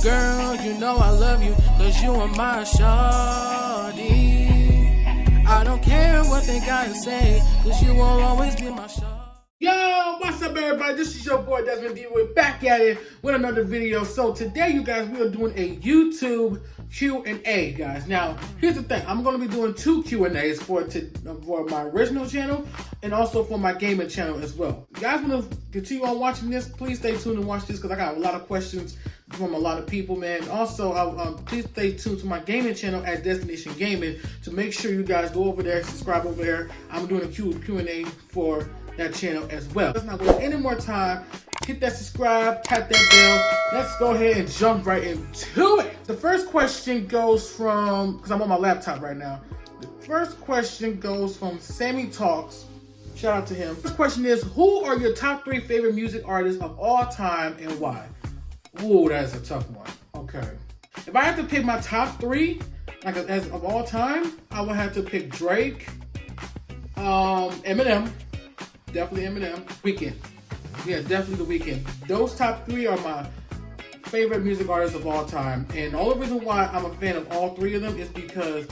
Girl, you know I love you, cause you are my shawty. I don't care what they gotta say, cause you will always be my shawty. Yo, what's up everybody? This is your boy Desmond D. We're back at it with another video. So today, you guys, we are doing a YouTube Q&A, guys. Now, here's the thing. I'm going to be doing two Q&As for my original channel and also for my gaming channel as well. You guys want to continue on watching this? Please stay tuned and watch this because I got a lot of questions from a lot of people, man. Also, please stay tuned to my gaming channel at Deztination Gaming to make sure you guys go over there, subscribe over there. I'm doing a Q&A for that channel as well. Let's not waste any more time. Hit that subscribe, tap that bell. Let's go ahead and jump right into it. The first question goes from, because I'm on my laptop right now. The first question goes from Sammy Talks. Shout out to him. First question is, who are your top 3 favorite music artists of all time and why? Ooh, that's a tough one. Okay. If I had to pick my top 3, like as of all time, I would have to pick Drake, Eminem. Definitely Eminem. Weeknd. Yeah, definitely The Weeknd. Those top 3 are my favorite music artists of all time. And the only reason why I'm a fan of all 3 of them is because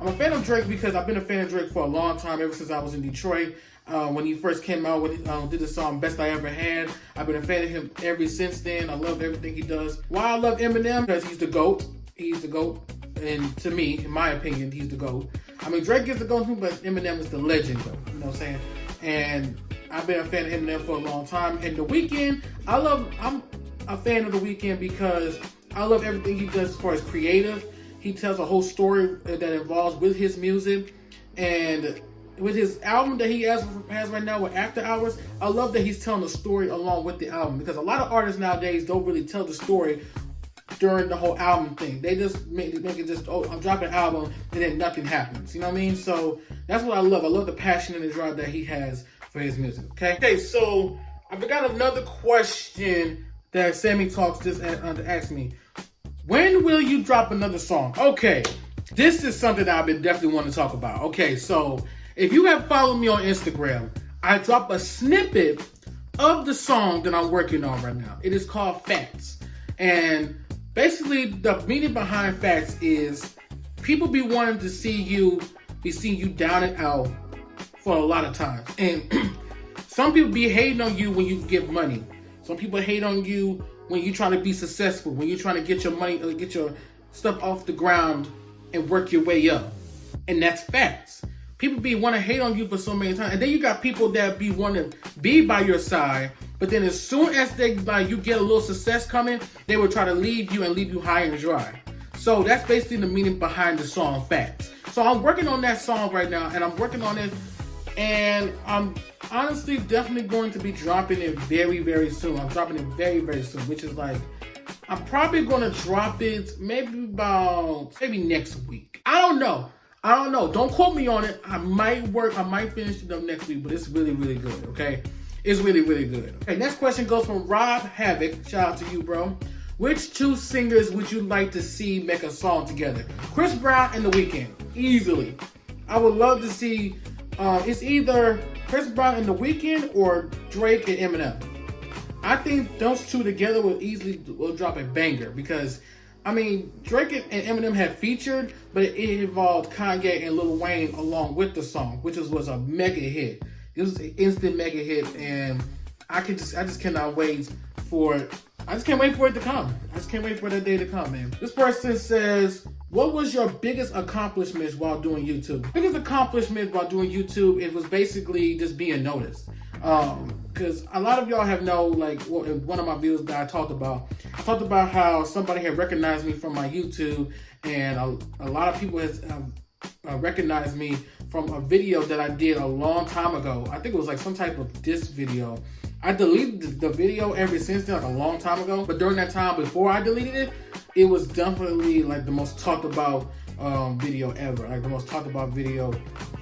I'm a fan of Drake because I've been a fan of Drake for a long time, ever since I was in Detroit. When he first came out, when he did the song Best I Ever Had. I've been a fan of him ever since then. I love everything he does. Why I love Eminem? Because he's the GOAT. He's the GOAT. And to me, in my opinion, he's the GOAT. I mean, Drake is the GOAT too, but Eminem is the legend, though. You know what I'm saying? And I've been a fan of Eminem for a long time. And The Weeknd, I'm a fan of The Weeknd because I love everything he does as far as creative. He tells a whole story that involves with his music. And with his album that he has right now with After Hours, I love that he's telling a story along with the album. Because a lot of artists nowadays don't really tell the story during the whole album thing. They just make it just, oh, I'm dropping an album and then nothing happens. You know what I mean? So that's what I love. I love the passion and the drive that he has for his music. Okay, so I forgot another question that Sammy Talks just asked me. When will you drop another song? Okay, this is something that I've been definitely wanting to talk about. Okay, so if you have followed me on Instagram, I drop a snippet of the song that I'm working on right now. It is called Facts. And basically, the meaning behind Facts is people be wanting to see you, be seeing you down and out for a lot of times. And some people be hating on you when you get money. Some people hate on you when you try to be successful, when you're trying to get your money, get your stuff off the ground and work your way up. And that's facts. People be want to hate on you for so many times. And then you got people that be want to be by your side, but then as soon as you get a little success coming, they will try to leave you and leave you high and dry. So that's basically the meaning behind the song Facts. So I'm working on that song right now, and I'm working on it, and I'm honestly definitely going to be dropping it very, very soon. I'm dropping it very, very soon, which is like, I'm probably going to drop it maybe next week. I don't know. Don't quote me on it. I might finish it up next week, but it's really, really good, okay? It's really, really good. Okay, next question goes from Rob Havoc. Shout out to you, bro. Which 2 singers would you like to see make a song together? Chris Brown and The Weeknd. Easily. I would love to see, it's either Chris Brown and The Weeknd or Drake and Eminem. I think those 2 together will drop a banger because, I mean, Drake and Eminem have featured, but it involved Kanye and Lil Wayne along with the song, which was a mega hit. It was an instant mega hit, and I just cannot wait for it. I just can't wait for it to come. I just can't wait for that day to come, man. This person says, what was your biggest accomplishment while doing YouTube? Biggest accomplishment while doing YouTube, it was basically just being noticed. Because a lot of y'all have in one of my videos that I talked about how somebody had recognized me from my YouTube, and a lot of people has recognized me from a video that I did a long time ago. I think it was like some type of diss video. I deleted the video ever since then, like a long time ago. But during that time, before I deleted it, it was definitely like the most talked about video ever. Like the most talked about video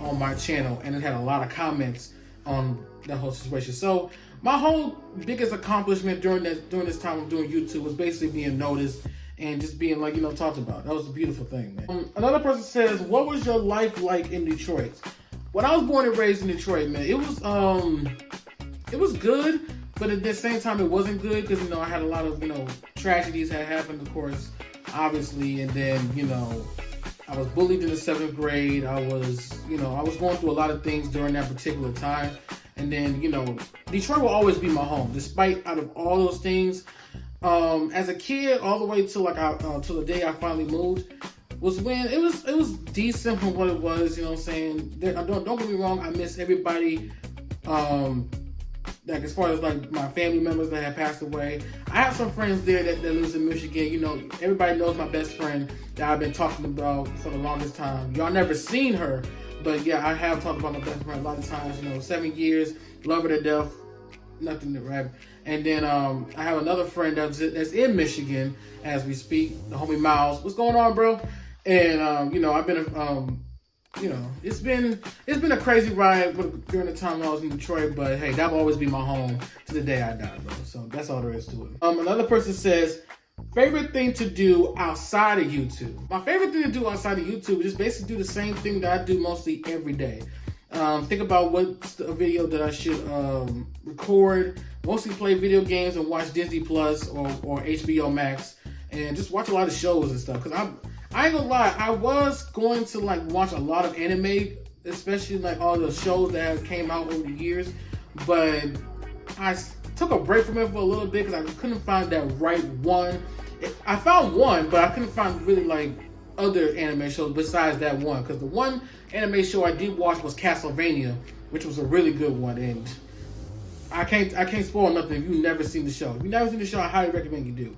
on my channel. And it had a lot of comments on that whole situation. So my whole biggest accomplishment during this time of doing YouTube was basically being noticed and just being talked about. That was a beautiful thing, man. Another person says, what was your life like in Detroit? When I was born and raised in Detroit, man, it was good, but at the same time, it wasn't good because, you know, I had a lot of, you know, tragedies that happened, of course, obviously. And then, you know, I was bullied in the 7th grade. I was going through a lot of things during that particular time. And then, you know, Detroit will always be my home, despite out of all those things. As a kid, all the way till till the day I finally moved, was when it was decent from what it was. You know what I'm saying? Don't get me wrong. I miss everybody. Like as far as like my family members that have passed away, I have some friends there that lives in Michigan. You know, everybody knows my best friend that I've been talking about for the longest time. Y'all never seen her, but yeah, I have talked about my best friend a lot of times. You know, 7 years, love her to death, nothing to rap. And then I have another friend that's in Michigan as we speak, the homie Miles. What's going on, bro? And you know, I've been you know, it's been a crazy ride during the time I was in Detroit, but hey, that will always be my home to the day I die, bro. So that's all there is to it. Another person says, favorite thing to do outside of YouTube. My favorite thing to do outside of YouTube is just basically do the same thing that I do mostly every day. Think about what's a video that I should record. Mostly play video games and watch Disney Plus or HBO Max, and just watch a lot of shows and stuff. Cause I ain't gonna lie, I was going to like watch a lot of anime, especially like all the shows that came out over the years, but I took a break from it for a little bit because I couldn't find that right one. I found one, but I couldn't find really like other anime shows besides that one. Because the one anime show I did watch was Castlevania, which was a really good one, and I can't spoil nothing if you've never seen the show. If you've never seen the show, I highly recommend you do.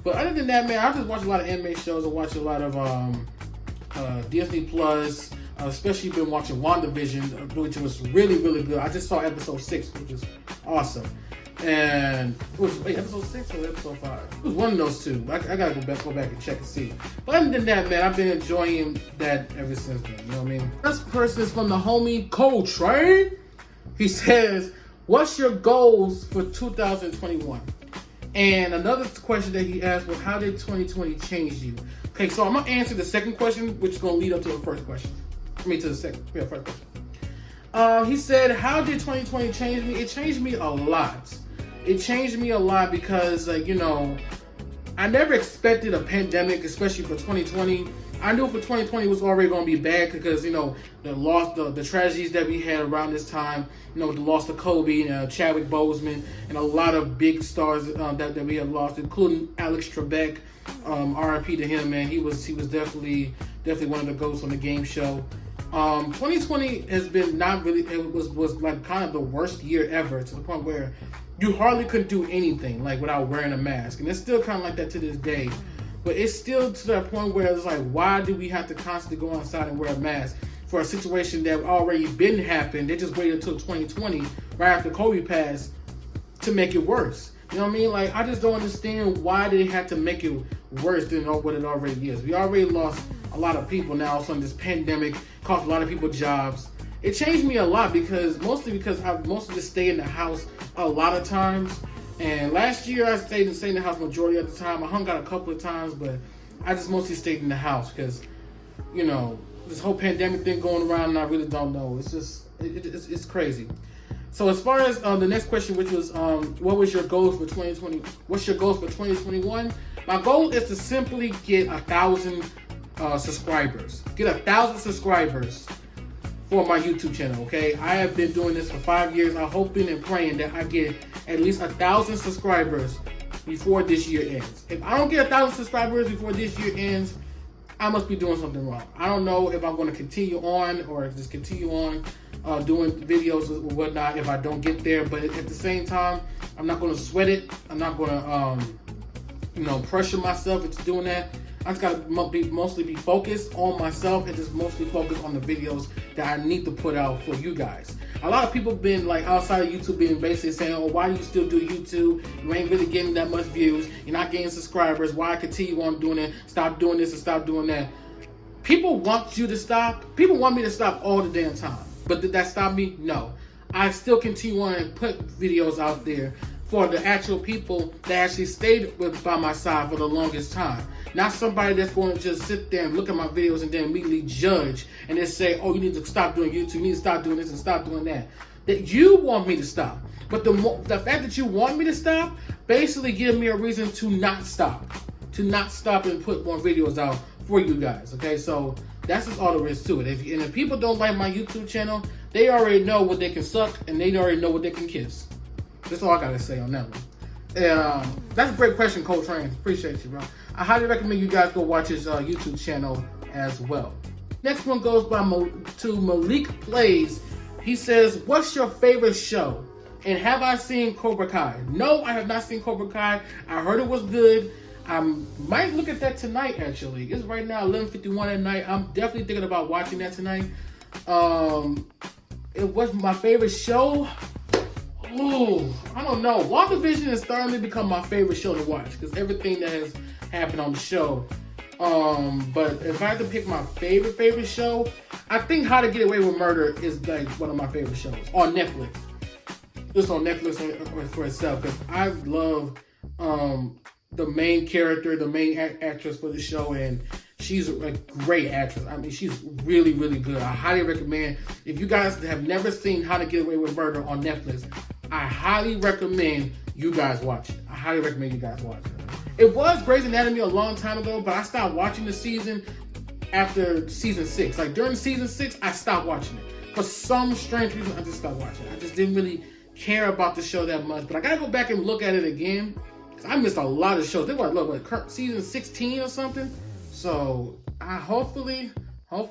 But other than that, man, I just watch a lot of anime shows. I watch a lot of Disney Plus. Especially been watching WandaVision, which was really, really good. I just saw episode 6, which is awesome. And episode 6 or episode 5? It was one of those two. I gotta go back and check and see. But other than that, man, I've been enjoying that ever since then. You know what I mean? This person is from the homie Coltrane. He says, "What's your goals for 2021?" And another question that he asked was, "How did 2020 change you?" Okay, so I'm gonna answer the second question, which is gonna lead up to the first question. To the first question. He said, "How did 2020 change me?" It changed me a lot. It changed me a lot because, like, you know, I never expected a pandemic, especially for 2020. I knew for 2020 was already going to be bad because, you know, the tragedies that we had around this time, you know, the loss of Kobe, Chadwick Boseman, and a lot of big stars that we had lost, including Alex Trebek. R.I.P. to him, man. He was definitely one of the GOATs on the game show. 2020 has been not really, it was like kind of the worst year ever, to the point where you hardly could do anything like without wearing a mask. And it's still kind of like that to this day. But it's still to that point where it's like, why do we have to constantly go outside and wear a mask for a situation that already been happened? They just waited until 2020, right after Kobe passed, to make it worse. You know what I mean? Like, I just don't understand why they had to make it worse than what it already is. We already lost a lot of people now from this pandemic, cost a lot of people jobs. It changed me a lot mostly because I mostly just stay in the house a lot of times. And last year I stayed in the house majority of the time. I hung out a couple of times, but I just mostly stayed in the house because, you know, this whole pandemic thing going around, and I really don't know. It's just, it's crazy. So as far as the next question, which was, what was your goals for 2020? What's your goals for 2021? My goal is to simply get 1,000 subscribers. Get 1,000 subscribers for my YouTube channel, okay? I have been doing this for 5 years. I'm hoping and praying that I get at least 1,000 subscribers before this year ends. If I don't get 1,000 subscribers before this year ends, I must be doing something wrong. I don't know if I'm going to continue on or just continue on doing videos or whatnot if I don't get there. But at the same time, I'm not going to sweat it. I'm not going to, pressure myself into doing that. I just gotta mostly be focused on myself and just mostly focus on the videos that I need to put out for you guys. A lot of people been like outside of YouTube being basically saying, "Oh, why do you still do YouTube? You ain't really getting that much views. You're not getting subscribers. Why continue on doing it? Stop doing this and stop doing that." People want you to stop. People want me to stop all the damn time. But did that stop me? No. I still continue on and put videos out there for the actual people that actually stayed by my side for the longest time. Not somebody that's going to just sit there and look at my videos and then immediately judge and then say, "Oh, you need to stop doing YouTube, you need to stop doing this and stop doing that." That you want me to stop. But the fact that you want me to stop basically gives me a reason to not stop. To not stop and put more videos out for you guys, okay? So that's just all there is to it. If people don't like my YouTube channel, they already know what they can suck and they already know what they can kiss. That's all I gotta say on that one. That's a great question, Coach Train. Appreciate you, bro. I highly recommend you guys go watch his YouTube channel as well. Next one goes to Malik Plays. He says, what's your favorite show? And have I seen Cobra Kai? No, I have not seen Cobra Kai. I heard it was good. I might look at that tonight, actually. It's right now 11:51 at night. I'm definitely thinking about watching that tonight. It was my favorite show. Ooh, I don't know. WandaVision has starting to become my favorite show to watch because everything that has happened on the show. But if I had to pick my favorite show, I think How to Get Away with Murder is like one of my favorite shows on Netflix. Just on Netflix for itself, because I love the main character, the main actress for the show, and she's a great actress. I mean, she's really, really good. I highly recommend, if you guys have never seen How to Get Away with Murder on Netflix, I highly recommend you guys watch it. I highly recommend you guys watch it. It was Grey's Anatomy a long time ago, but I stopped watching the season after season 6. Like during season 6, I stopped watching it. For some strange reason, I just stopped watching it. I just didn't really care about the show that much. But I gotta go back and look at it again, because I missed a lot of shows. They were like season 16 or something. So I hopefully I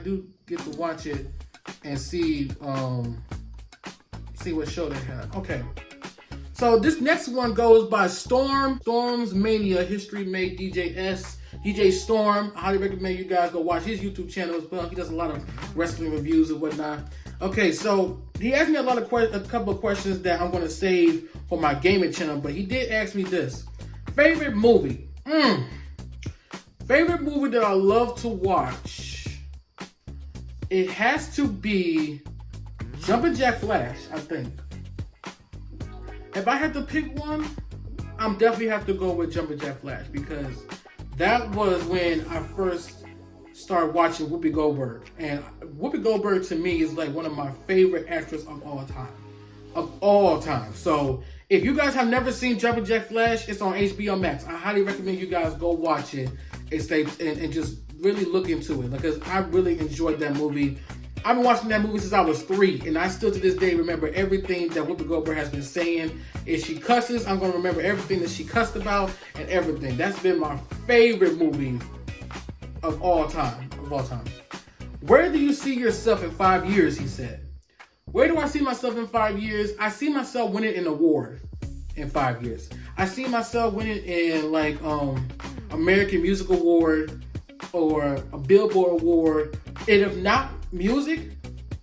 do get to watch it and see what show they have. Okay. So this next one goes by Storm's Mania History Made DJ Storm. I highly recommend you guys go watch his YouTube channel as well. He does a lot of wrestling reviews and whatnot. Okay, so he asked me a couple of questions that I'm going to save for my gaming channel, but he did ask me this. Favorite movie? Favorite movie that I love to watch? It has to be Jumpin' Jack Flash, I think. If I had to pick one, I'm definitely have to go with Jumpin' Jack Flash, because that was when I first started watching Whoopi Goldberg. And Whoopi Goldberg to me is like one of my favorite actresses of all time. Of all time. So if you guys have never seen Jumpin' Jack Flash, it's on HBO Max. I highly recommend you guys go watch it and just really look into it, because I really enjoyed that movie. I've been watching that movie since I was 3, and I still to this day remember everything that Whoopi Goldberg has been saying. If she cusses, I'm going to remember everything that she cussed about and everything. That's been my favorite movie of all time. Where do you see yourself in 5 years, he said. Where do I see myself in 5 years? I see myself winning an award in 5 years. I see myself winning in like American Music Award or a Billboard Award. And if not music,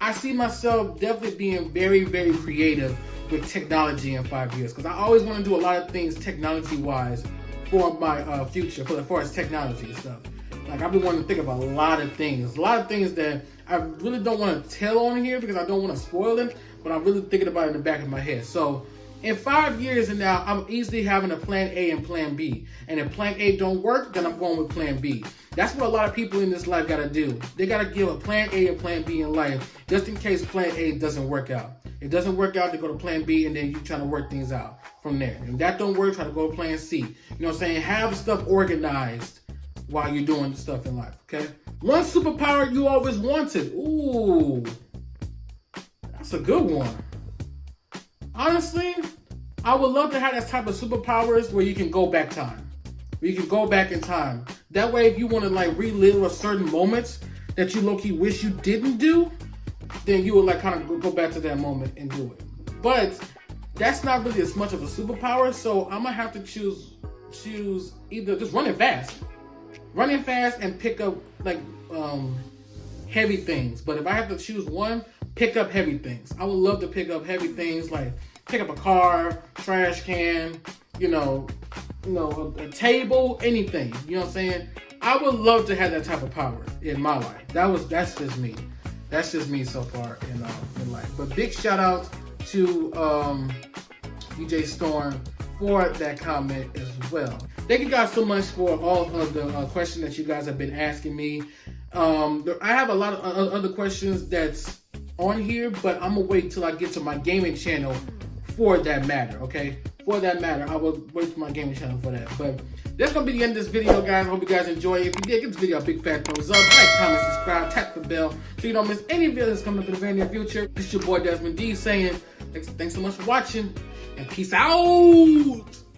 I see myself definitely being very, very creative with technology in 5 years, because I always want to do a lot of things technology-wise for my future, as far as technology and stuff. Like, I've been wanting to think about a lot of things that I really don't want to tell on here because I don't want to spoil them, but I'm really thinking about it in the back of my head. So in 5 years and now, I'm easily having a plan A and plan B. And if plan A don't work, then I'm going with plan B. That's what a lot of people in this life got to do. They got to give a plan A and plan B in life, just in case plan A doesn't work out. It doesn't work out, they go to plan B, and then you trying to work things out from there. And if that don't work, try to go to plan C. You know what I'm saying? Have stuff organized while you're doing stuff in life, okay? One superpower you always wanted. Ooh, that's a good one. Honestly, I would love to have that type of superpowers where you can go back time. Where you can go back in time. That way, if you want to like relive a certain moments that you low-key wish you didn't do, then you would like kind of go back to that moment and do it. But that's not really as much of a superpower, so I'm gonna have to choose either just running fast and pick up like heavy things. But if I have to choose one, pick up heavy things. I would love to pick up heavy things, like pick up a car, trash can, a table, anything. You know what I'm saying? I would love to have that type of power in my life. That's just me. That's just me so far in life. But big shout out to DJ Storm for that comment as well. Thank you guys so much for all of the questions that you guys have been asking me. I have a lot of other questions that's on here, but I'm gonna wait till I get to my gaming channel for that matter, okay? For that matter, I will wait for my gaming channel for that. But that's gonna be the end of this video, guys. I hope you guys enjoy it. If you did, give this video a big fat thumbs up, like, comment, subscribe, tap the bell so you don't miss any videos that's coming up in the very near future. This is your boy Desmond D saying thanks so much for watching, and peace out.